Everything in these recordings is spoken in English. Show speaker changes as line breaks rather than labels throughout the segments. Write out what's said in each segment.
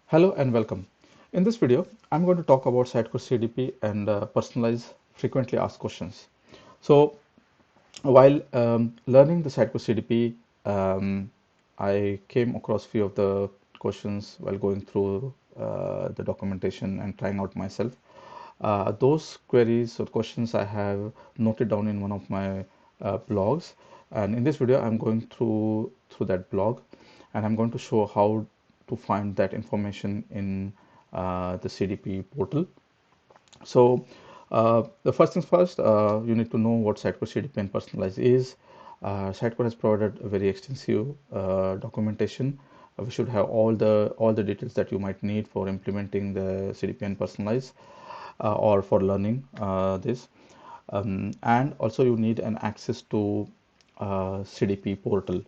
Hello and welcome. In this video, I'm going to talk about Sitecore CDP and personalize frequently asked questions. So, while learning the Sitecore CDP, I came across few of the questions while going through the documentation and trying out myself. Those queries or questions I have noted down in one of my blogs, and in this video, I'm going through that blog, and I'm going to show how to find that information in the CDP portal. So, the first things first, you need to know what Sitecore CDP and Personalize is. Sitecore has provided a very extensive documentation. We should have all the details that you might need for implementing the CDP and Personalize or for learning this. And also you need an access to CDP portal.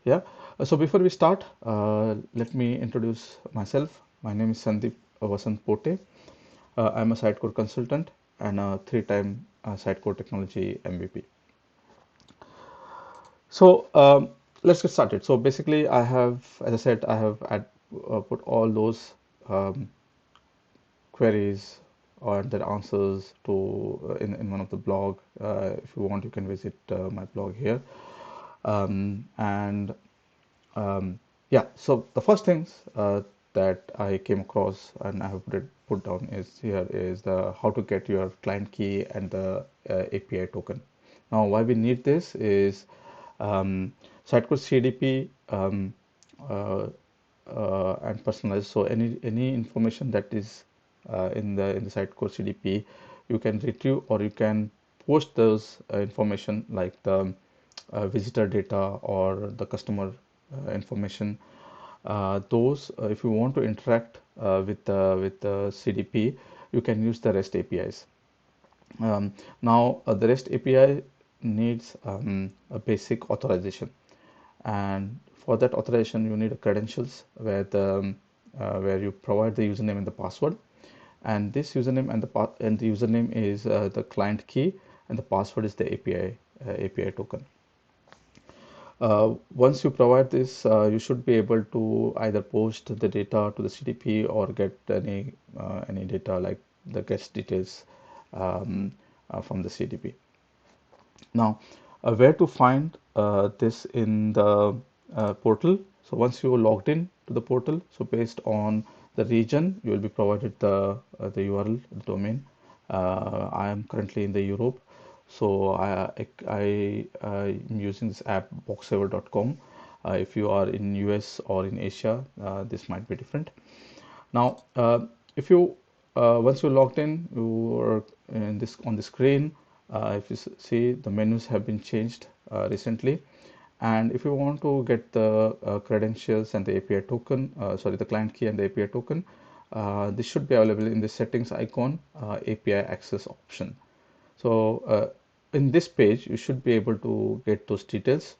Yeah. So before we start, let me introduce myself. My name is Sandeep Vasant Pote. I'm a Sitecore consultant and a three-time Sitecore technology MVP. So let's get started. So basically, I have, as I said, put all those um, queries or their answers to in one of the blog. If you want, you can visit my blog here. And Yeah, so the first things that I came across and I have put down is here is the how to get your client key and the API token. Now, why we need this is Sitecore CDP uh, and personalized. So any information that is in the Sitecore CDP, you can retrieve or you can post those information like the visitor data or the customer information. Those, if you want to interact with the CDP, you can use the REST APIs. Now, the REST API needs a basic authorization, and for that authorization, you need a credentials where you provide the username and the password, and this username and the username is the client key, and the password is the API token. Once you provide this, you should be able to either post the data to the CDP or get any data like the guest details from the CDP. Now, where to find this in the portal? So once you are logged in to the portal, so based on the region, you will be provided the URL, the domain. I am currently in the Europe, so I'm using this app boxsaver.com. If you are in US or in Asia, this might be different. Now, if you once you're logged in, you are in this on the screen. If you see, the menus have been changed recently, and if you want to get the credentials and the API token, sorry, the client key and the API token, this should be available in the settings icon, API access option. So in this page, you should be able to get those details.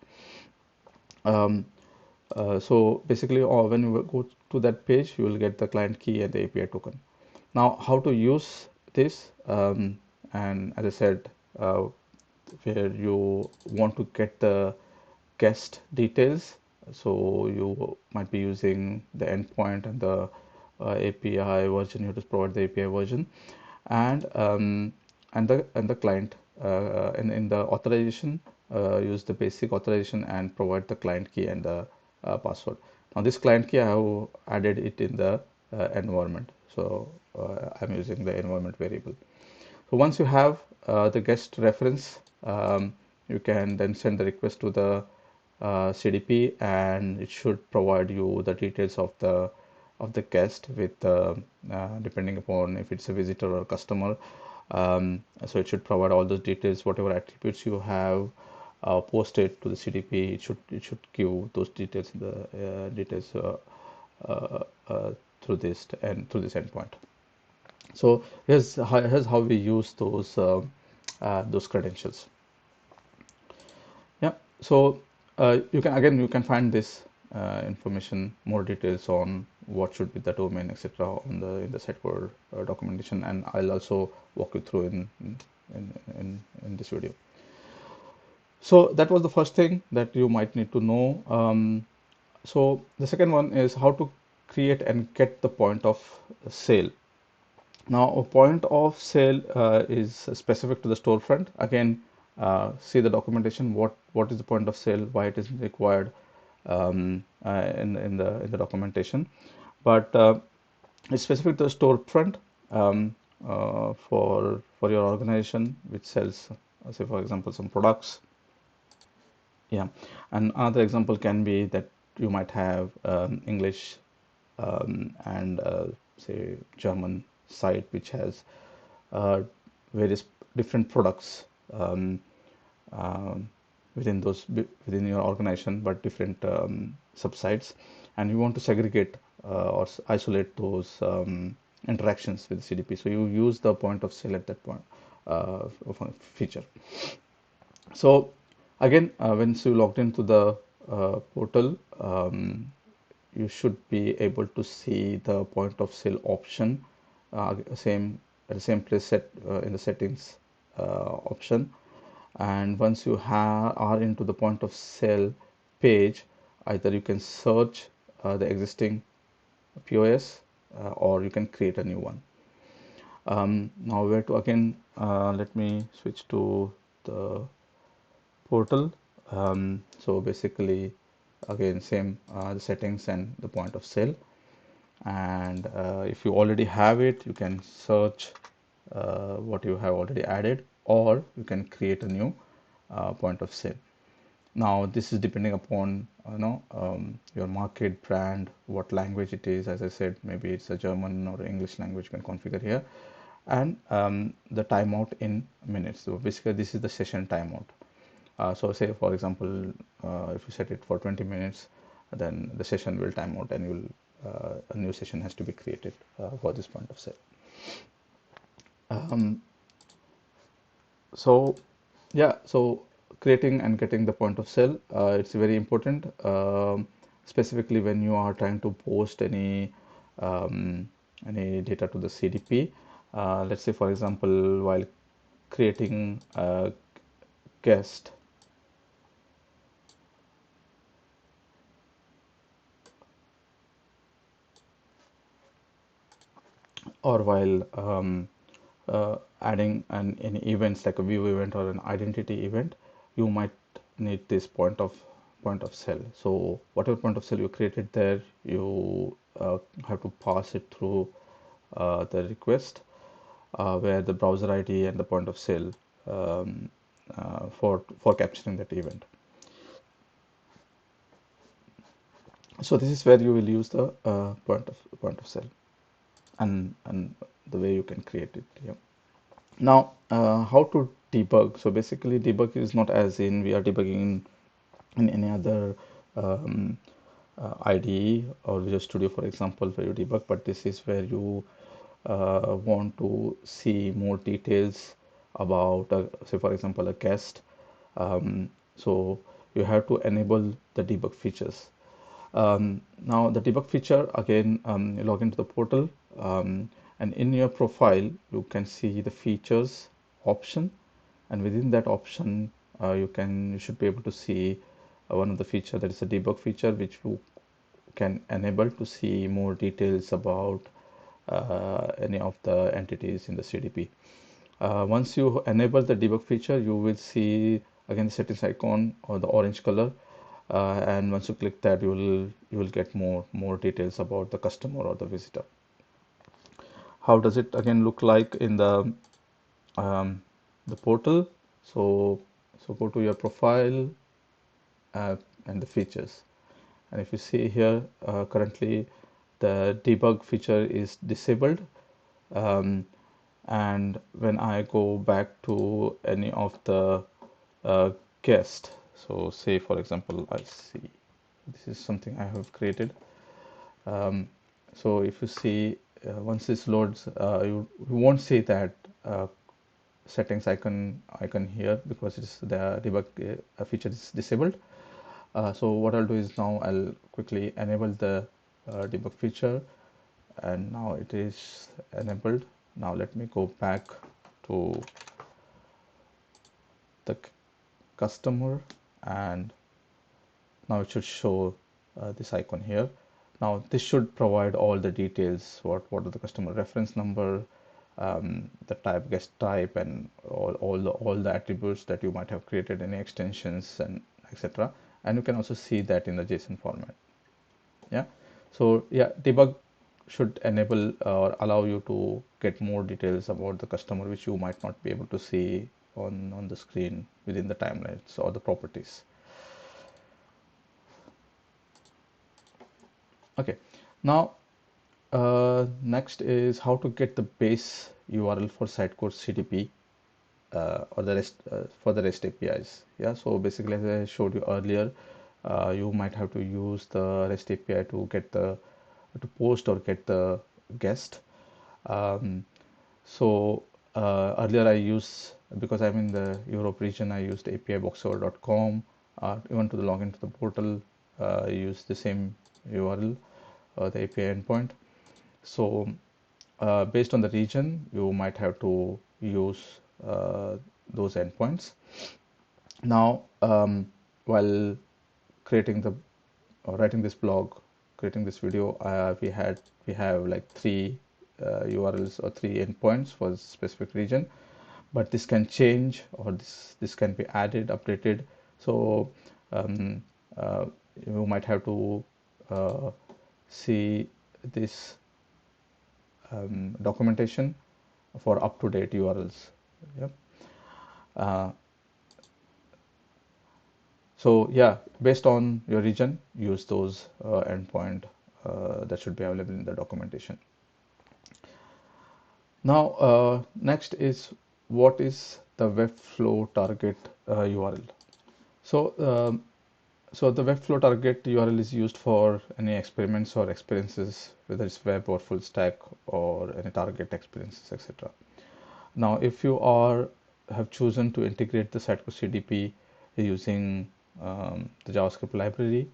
Um, so basically, when you go to that page, you will get the client key and the API token. Now, how to use this? And as I said, where you want to get the guest details, so you might be using the endpoint and the API version. You have to provide the API version, and the client in the authorization, use the basic authorization and provide the client key and the password. Now this client key, I have added it in the environment, so I'm using the environment variable. So once you have the guest reference, you can then send the request to the CDP, and it should provide you the details of the guest with depending upon if it's a visitor or customer. So it should provide all those details, whatever attributes you have posted to the CDP. It should give those details in the details through this endpoint. So here's how we use those credentials. Yeah. So you can find this information, more details on what should be the domain, etc. on the in the Sitecore documentation, and I'll also walk you through in this video. So that was the first thing that you might need to know. So the second one is how to create and get the point of sale. Now, a point of sale is specific to the storefront. Again, see the documentation. What is the point of sale? Why it is required in the documentation. But it's specific to the storefront for your organization, which sells, say for example, some products. Yeah, and another example can be that you might have English and say German site which has uh, various different products um, um, within your organization, but different subsites, and you want to segregate or isolate those interactions with CDP. So you use the point of sale at that point of a feature. So again, once you logged into the portal, you should be able to see the point of sale option, same at the same place set in the settings option. And once you are into the point of sale page, either you can search the existing POS or you can create a new one. Now where to again, let me switch to the portal. So basically, again, same the settings and the point of sale. And if you already have it, you can search what you have already added, or you can create a new point of sale. Now, this is depending upon your market, brand, what language it is. As I said, maybe it's a German or English language. You can configure here, and the timeout in minutes. So basically, this is the session timeout. So say for example, if you set it for 20 minutes, then the session will time out and a new session has to be created for this point of sale. Um, so yeah, so creating and getting the point of sale, it's very important, specifically when you are trying to post any data to the CDP. Let's say for example, while creating a guest, or while adding any events like a view event or an identity event, you might need this point of sale. So whatever point of sale you created there, you have to pass it through the request where the browser ID and the point of sale for capturing that event. So this is where you will use the point of sale, and the way you can create it. Yeah. Now, how to debug? So basically, debug is not as in we are debugging in any other um, IDE or Visual Studio, for example, where you debug, but this is where you want to see more details about, say, for example, a guest. So you have to enable the debug features. Now the debug feature again, you log into the portal, and in your profile you can see the features option, and within that option you should be able to see one of the feature, that is a debug feature, which you can enable to see more details about any of the entities in the CDP. Once you enable the debug feature, you will see again the settings icon or the orange color, and once you click that, you will get more details about the customer or the visitor. How does it again look like in um, the portal? So go to your profile uh, and the features, and if you see here, currently the debug feature is disabled. um, and when I go back to any of the uh, guest, so say for example, I see this is something I have created. um, so if you see, once this loads, you won't see that settings icon here, because it's the debug feature is disabled. So what I'll do is now I'll quickly enable the debug feature, and now it is enabled. Now let me go back to the customer, and now it should show this icon here. Now this should provide all the details, what are the customer reference number, the type, guest type, and all the attributes that you might have created, any extensions and etc. And you can also see that in the JSON format. Yeah. So yeah, debug should enable or allow you to get more details about the customer which you might not be able to see on the screen within the timelines or the properties. Okay. Now next is how to get the base URL for Sitecore CDP or the rest for the REST APIs. Yeah, so basically, as I showed you earlier, you might have to use the REST API to get the to post or get the guest. Um, so earlier I use, because I'm in the Europe region, I used apiboxserver.com. Even to the login to the portal, I use the same URL, the API endpoint. So based on the region, you might have to use those endpoints. Now, while creating the writing this blog, creating this video, we have like three URLs or three endpoints for this specific region, but this can change, or this can be added, updated. So um, uh, you might have to uh, see this documentation for up-to-date URLs. Yep. Uh, so yeah, based on your region, use those endpoint that should be available in the documentation. Now, next is what is the Webflow target URL? So, so the Webflow target URL is used for any experiments or experiences, whether it's web or full stack or any target experiences, etc. Now, if you have chosen to integrate the Sitecore CDP using the JavaScript library,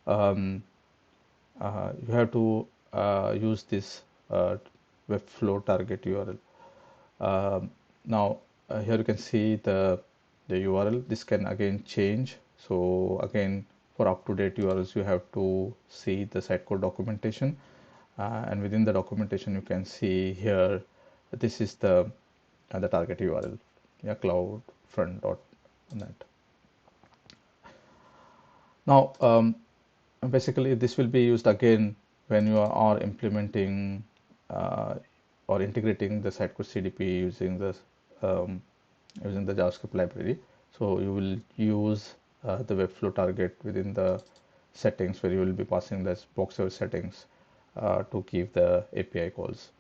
um, you have to use this Webflow target URL. Now, here you can see the URL. This can again change. So again, for up-to-date URLs, you have to see the Sitecore documentation, and within the documentation, you can see here. This is the target URL. Yeah, cloudfront.net. Now, basically, this will be used again when you are implementing uh, or integrating the Sitecore CDP um, using the JavaScript library. So you will use the Webflow target within the settings, where you will be passing the box server settings to give the API calls.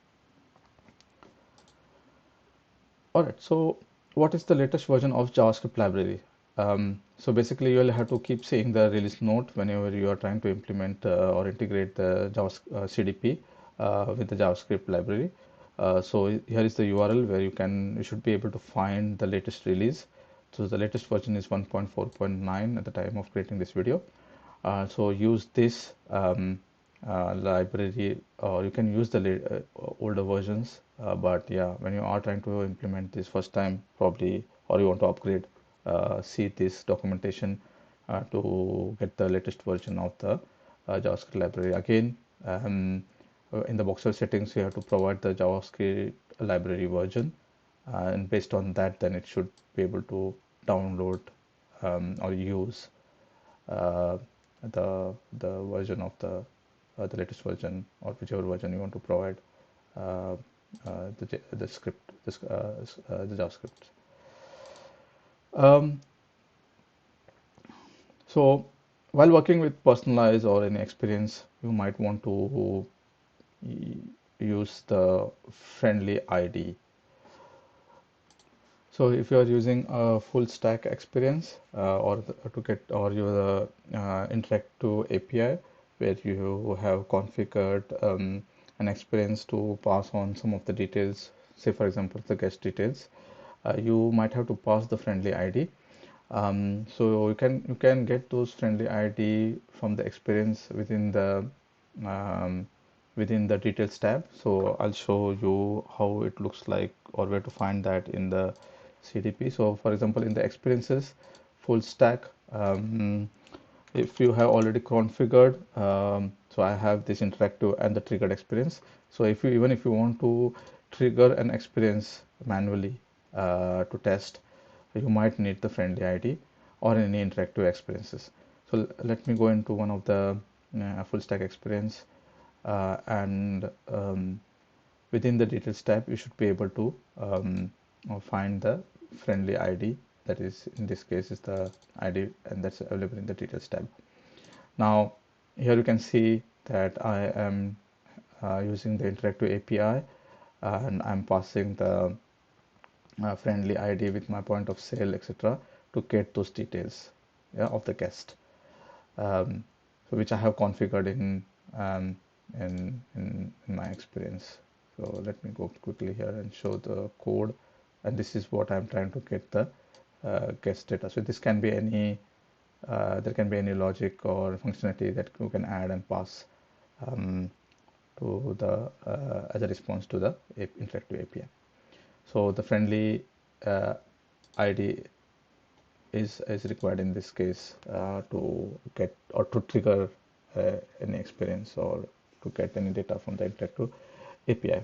All right, so what is the latest version of JavaScript library? So basically, you'll have to keep seeing the release note whenever you are trying to implement or integrate the CDP with the JavaScript library. So here is the URL where you should be able to find the latest release. So the latest version is 1.4.9 at the time of creating this video. So use this library, or you can use the older versions. But yeah, when you are trying to implement this first time, probably, or you want to upgrade, see this documentation to get the latest version of the JavaScript library. Again, in the Boxer settings, you have to provide the JavaScript library version, and based on that, then it should be able to download or use uh, the version of the latest version, or whichever version you want to provide uh, the script, the JavaScript. Um, so while working with personalized or any experience, you might want to use the friendly ID. So if you are using a full stack experience to get, or your interactive API where you have configured an experience to pass on some of the details, say for example the guest details, you might have to pass the friendly ID. So you can get those friendly ID from the experience um, within the details tab. So I'll show you how it looks like, or where to find that in the CDP. So for example, in the experiences full stack, if you have already configured So I have this interactive and the triggered experience. So if you even if you want to trigger an experience manually to test, you might need the friendly ID or any interactive experiences. So let me go into one of the full stack experience, and within the details tab, you should be able to find the friendly ID. That is, in this case, is the ID, and that's available in the details tab. Now, here you can see that I am using the interactive API, and I'm passing the friendly ID with my point of sale, etc., to get those details, yeah, of the guest, um, so which I have configured um, in my experience. So let me go quickly here and show the code, and this is what I'm trying to get the guest data. So this can be any there can be any logic or functionality that you can add and pass um, to the as a response to the interactive API. So the friendly ID is required in this case to get or to trigger any experience or to get any data from the interactive API.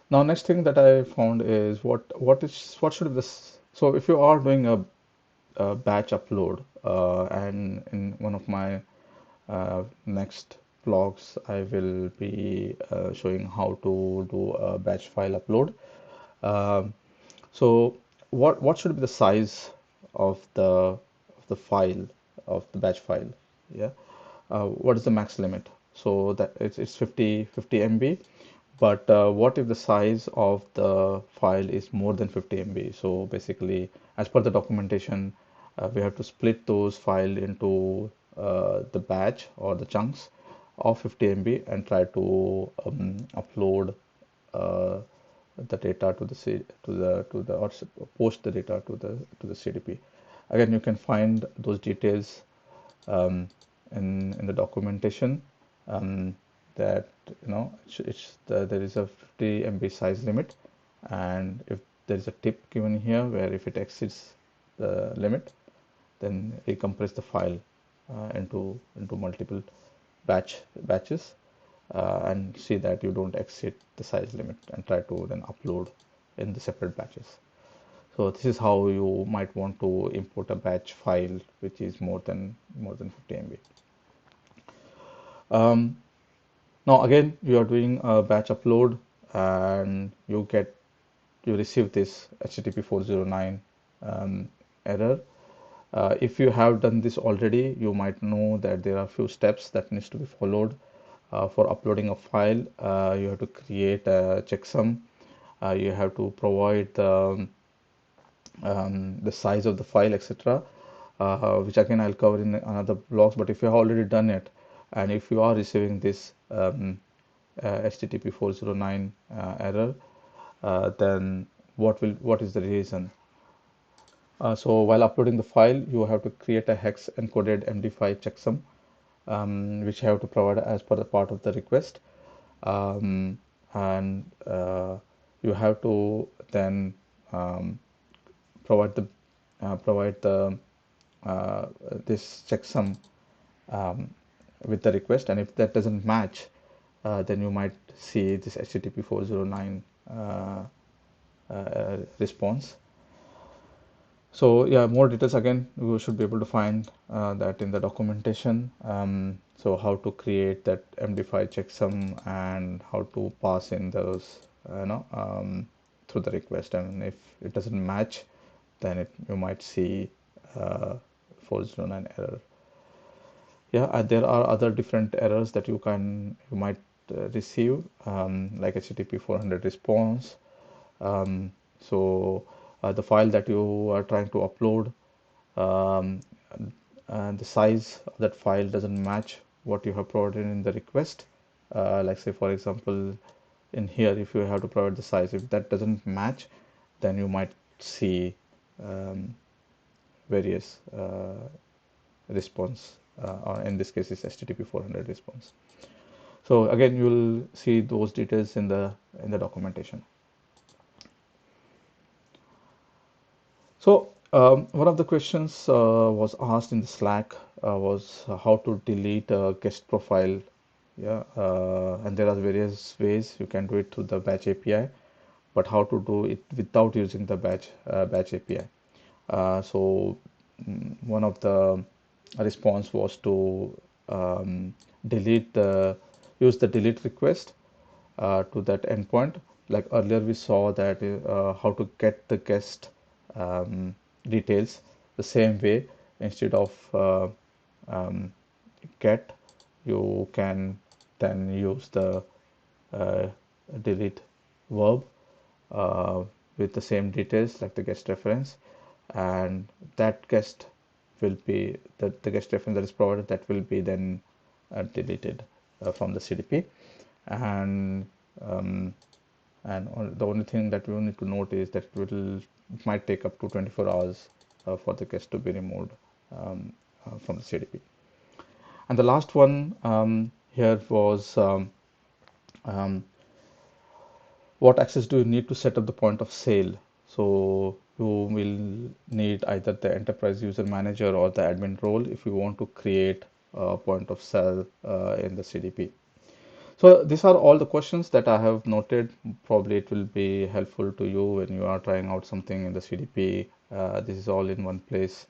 Now, next thing that I found is what should be this. So if you are doing a batch upload, and in one of my next blogs, I will be showing how to do a batch file upload. Um, so what should be the size of the file of the batch file? Yeah. What is the max limit? So that it's 50 MB, but what if the size of the file is more than 50 MB? So basically, as per the documentation, we have to split those file into the batch or the chunks of 50 MB and try to upload uh, the data to the or post the data to the CDP. Again, you can find those details um, in the documentation, um, that there is a 50 MB size limit, and if there is a tip given here where if it exceeds the limit, then recompress the file into multiple batches, and see that you don't exceed the size limit, and try to then upload in the separate batches. So this is how you might want to import a batch file which is more than 50 MB. Um, Now again, you are doing a batch upload, and you receive this HTTP 409 error. If you have done this already, you might know that there are a few steps that needs to be followed for uploading a file. You have to create a checksum. You have to provide the size of the file, etc., which again I'll cover in another blogs. But if you have already done it, and if you are receiving this HTTP 409 error, then what is the reason? So while uploading the file, you have to create a hex encoded MD5 checksum, which you have to provide as per the part of the request, and you have to then um, provide the this checksum um, with the request, and if that doesn't match, then you might see this HTTP 409 response. So yeah, more details again, you should be able to find that in the documentation. So how to create that MD5 checksum and how to pass in those, through the request. And if it doesn't match, then you might see 409 error. Yeah, there are other different errors that you might receive, like HTTP 400 response. So the file that you are trying to upload, um, and the size of that file doesn't match what you have provided in the request. Like say for example, in here, if you have to provide the size, if that doesn't match, then you might see um, various response, or in this case, it's HTTP 400 response. So again, you'll see those details in the documentation. So one of the questions was asked in the Slack, was how to delete a guest profile. Yeah, and there are various ways you can do it through the batch API, but how to do it without using the batch API. One of the response was to um, delete the use the delete request to that endpoint. Like earlier, we saw that how to get the guest um, details the same way. Instead of um, get, you can then use the uh, delete verb uh, with the same details like the guest reference, and that guest will be the guest reference that is provided, that will be then deleted from the CDP. And um, the only thing that we need to note is that it might take up to 24 hours for the guest to be removed from the CDP. And the last one here was um, what access do you need to set up the point of sale? So you will need either the enterprise user manager or the admin role if you want to create a point of sale in the CDP. So these are all the questions that I have noted. Probably it will be helpful to you when you are trying out something in the CDP. This is all in one place.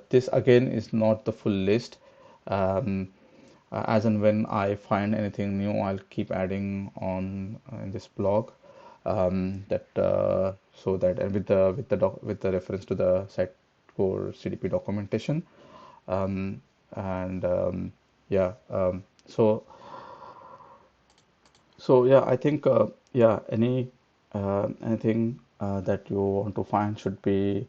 This again is not the full list. Um, as and when I find anything new, I'll keep adding on in this blog. That so that and with the reference to the Sitecore CDP documentation. Um, and yeah, so. So yeah, I think yeah, anything that you want to find should be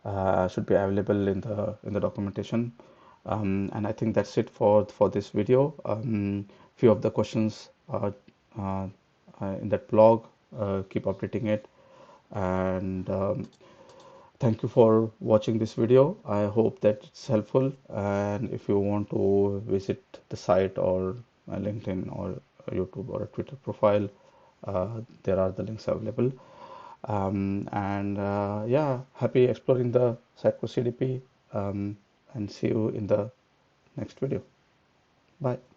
available in the documentation. And I think that's it for this video. Few of the questions uh, in that blog. Keep updating it, and thank you for watching this video. I hope that it's helpful. And if you want to visit the site or a LinkedIn or a YouTube or a Twitter profile, there are the links available. And yeah, happy exploring the Sitecore CDP. And see you in the next video. Bye.